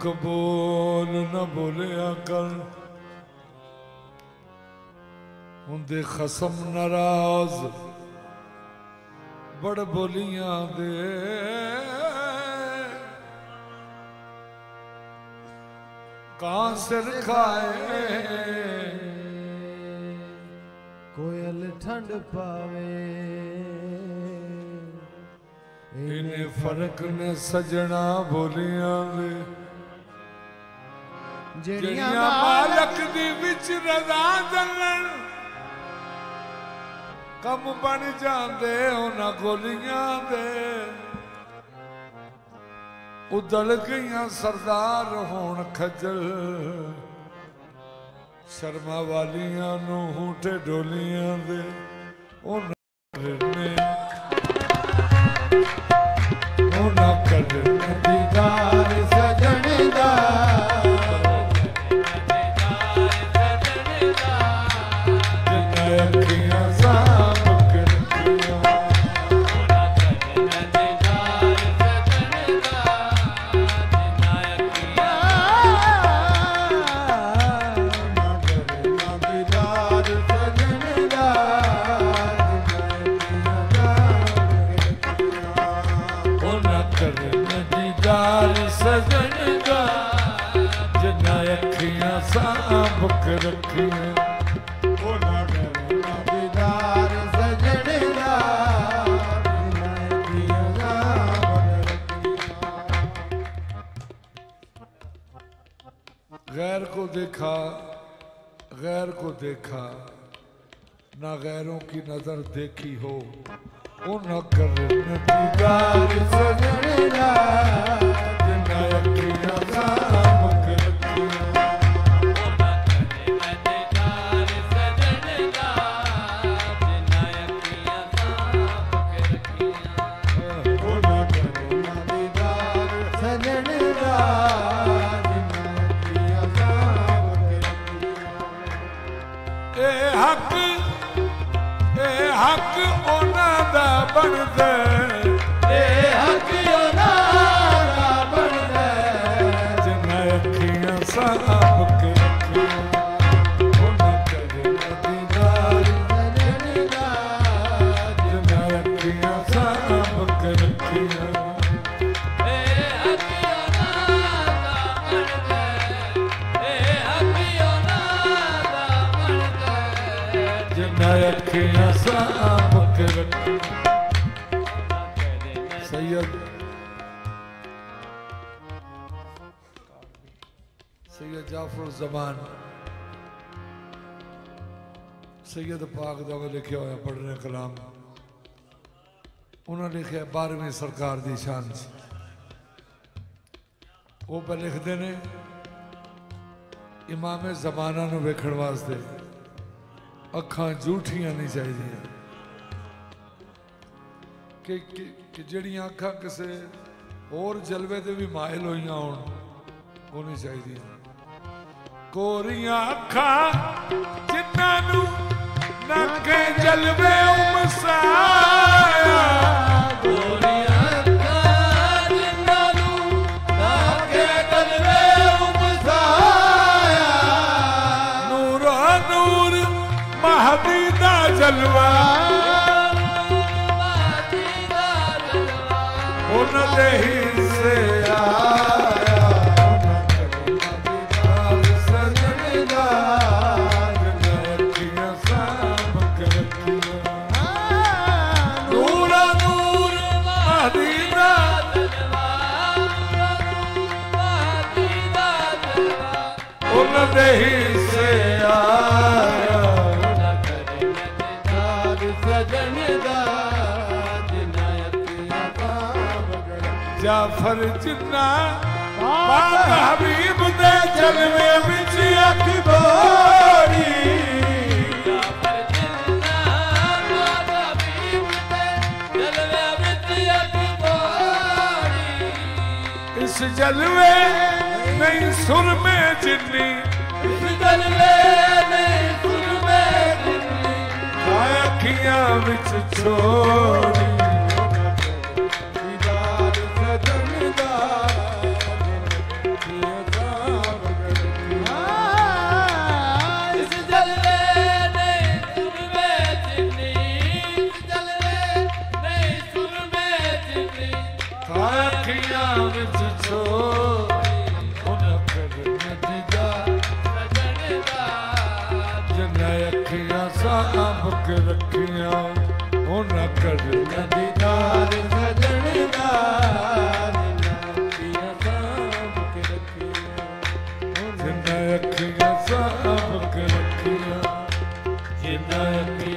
कबूल न बोलिया कर हुंदे खसम नाराज बड़ बोलियां दे कां सिर खाए कोयल ठंड पावे इन्हें फर्क ने सजना बोलियां दे जेड़ियां मालक दी विच रजा जलन कम बन जांदे उन्हां गोलियां दे उदल गईयां सरदार होण खजल शर्मा वालियां नूं हूटे डोलियां दे उन्हां करने दीदार सजण दा गैर को देखा गैर को देखा ना गैरों की नजर देखी हो ओ न कर दीदार सजना जिन्ना अखियां साम के हक ओना दा बनदे हक ओना दा बनदे जिन्ना अखियां साम के ओना करे दीदार सजना जिन्ना अखियां साम के रखियां अखियां साम के सैयद जाफर ज़मान सैयद पाक दा लिखा होया पढ़ने कलाम उन्होंने लिखा 12वीं सरकार दी शान वो पे लिखते ने इमाम ज़माना नूं वेखण वास्ते अखां झूठियां नहीं चाहिए कि जड़ियां अखां किसी होर जलवे ते भी मायल होइयां होण होनी चाहिए कोरियां अखां जिन्हां नूं नाके जलवे उमसाया कोरियां अखां जिन्हां नूं नाके जलवे उमसाया नूर नूर महदी दा जलवा उन्होंने ही से आया सजदा अखियां साम के रखियां नूर नूर महदी दा उन्होंने ही से आया जाफर जिन्ना पाक हबीब दे जलवे विच अख बोरी जलवे नहीं सुर में जिन्नी जलवे नहीं सुर में जिन्नी अखियां विच छोड़ी दीदार सजन दा इस जलवे नहीं सुर में जिन्नी जलवे नहीं सुर में जिन्नी अखियां विच छोड़ी उन करन दीदार सजन दा जिन्ना अखियां सांभ के रखियां उन करन दीदार सजन दा अखियां सांभ के रखियां जिन्ना अखियां सांभ के रखियां जिन्ना अखियां